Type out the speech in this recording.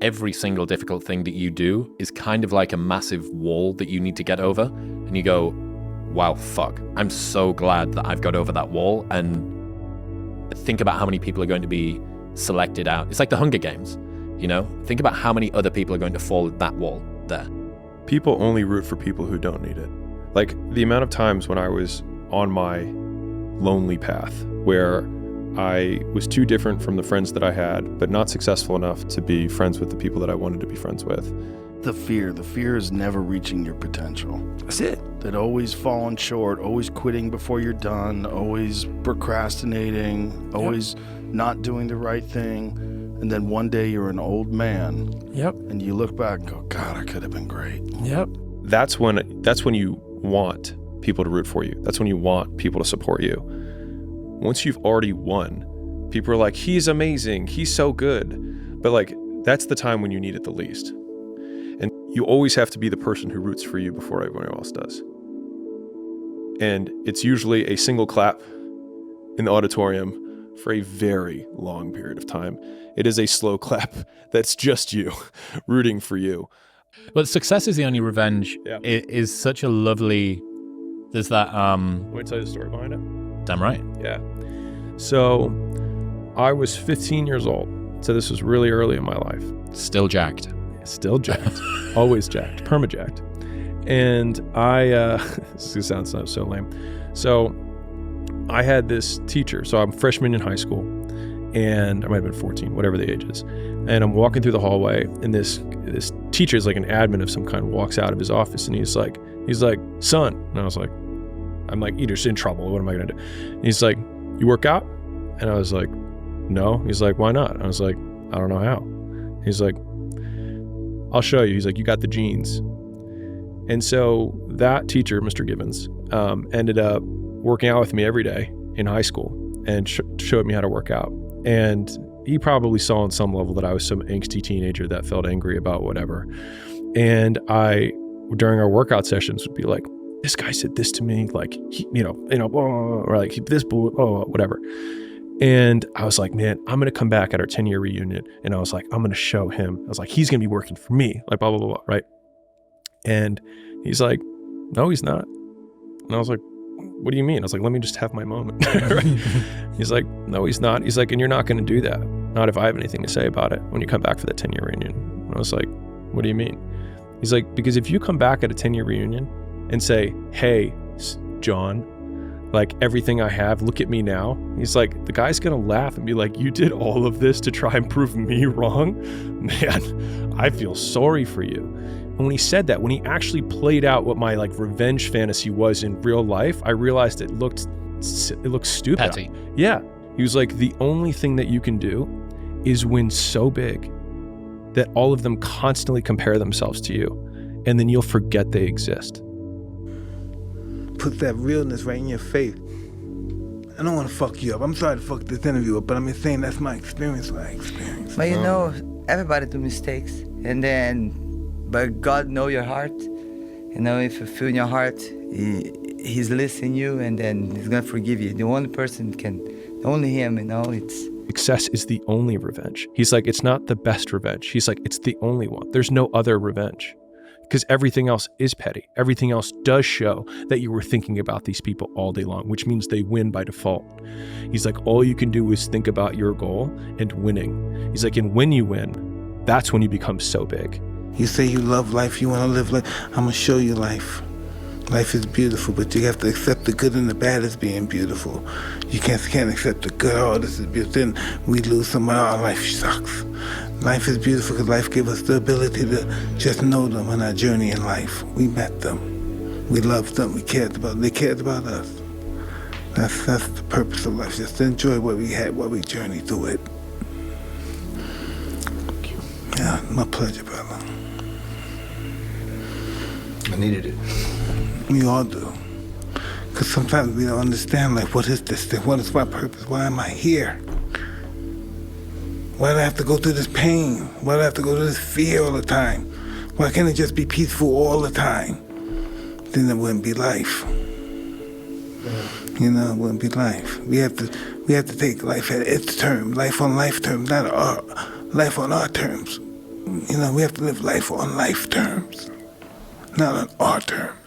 every single difficult thing that you do is kind of like a massive wall that you need to get over. And you go, wow, fuck, I'm so glad that I've got over that wall. And think about how many people are going to be selected out. It's like the Hunger Games, you know? Think about how many other people are going to fall at that wall there. People only root for people who don't need it. Like the amount of times when I was on my lonely path where I was too different from the friends that I had, but not successful enough to be friends with the people that I wanted to be friends with. The fear is never reaching your potential. That's it. That always falling short, always quitting before you're done, always procrastinating, always not doing the right thing. And then one day you're an old man. Yep. And you look back and go, God, I could have been great. Yep. That's when you want people to root for you. That's when you want people to support you. Once you've already won, people are like, he's amazing, he's so good. But like, that's the time when you need it the least. And you always have to be the person who roots for you before everyone else does. And it's usually a single clap in the auditorium for a very long period of time. It is a slow clap that's just you rooting for you. But success is the only revenge. Yeah. It is such a lovely, there's that, Want me to tell you the story behind it? damn right. Yeah. So I was 15 years old. So this was really early in my life. Still jacked. Still jacked. Always jacked. Perma-jacked. And this sounds so lame. So I had this teacher. So I'm a freshman in high school. And I might have been 14, whatever the age is. And I'm walking through the hallway. And this teacher is like an admin of some kind, walks out of his office. And he's like, son. And I was like, I'm like, you're just in trouble. What am I going to do? And he's like, you work out? And I was like, no. He's like, why not? I was like, I don't know how. He's like, I'll show you. He's like, you got the genes. And so that teacher, Mr. Gibbons, ended up working out with me every day in high school and showed me how to work out. And he probably saw on some level that I was some angsty teenager that felt angry about whatever. And I, during our workout sessions, would be like, this guy said this to me, like, or like this, whatever. And I was like, man, I'm going to come back at our 10-year reunion. And I was like, I'm going to show him. I was like, he's going to be working for me, like blah, blah, blah, blah, right? And he's like, no, he's not. And I was like, what do you mean? I was like, let me just have my moment. Right? He's like, no, he's not. He's like, and you're not going to do that. Not if I have anything to say about it when you come back for the 10-year reunion. And I was like, what do you mean? He's like, because if you come back at a 10-year reunion and say, hey, John, like everything I have, look at me now. He's like, the guy's going to laugh and be like, you did all of this to try and prove me wrong? Man, I feel sorry for you. And when he said that, when he actually played out what my like revenge fantasy was in real life, I realized it looked stupid. Petty. Yeah. He was like, the only thing that you can do is win so big that all of them constantly compare themselves to you, and then you'll forget they exist. Put that realness right in your face. I don't want to fuck you up. I'm sorry to fuck this interview up, but I'm just saying that's my experience. But you know, everybody do mistakes, but God know your heart. You know, if you feel in your heart, He's listening you, and then He's gonna forgive you. The only person only Him. You know, it's. Success is the only revenge. He's like, it's not the best revenge. He's like, it's the only one. There's no other revenge. Because everything else is petty. Everything else does show that you were thinking about these people all day long, which means they win by default. He's like, all you can do is think about your goal and winning. He's like, and when you win, that's when you become so big. You say you love life, you want to live life. I'm going to show you life. Life is beautiful, but you have to accept the good and the bad as being beautiful. You can't accept the good, oh, this is beautiful. Then we lose somebody, our life sucks. Life is beautiful because life gives us the ability to just know them on our journey in life. We met them. We loved them. We cared about them. They cared about us. That's the purpose of life. Just to enjoy what we had, what we journeyed through it. Thank you. Yeah, my pleasure, brother. I needed it. We all do. Because sometimes we don't understand, like, what is this thing? What is my purpose? Why am I here? Why do I have to go through this pain? Why do I have to go through this fear all the time? Why can't it just be peaceful all the time? Then it wouldn't be life. You know, it wouldn't be life. We have to take life at its term, life on life terms, not life on our terms. You know, we have to live life on life terms, not on our terms.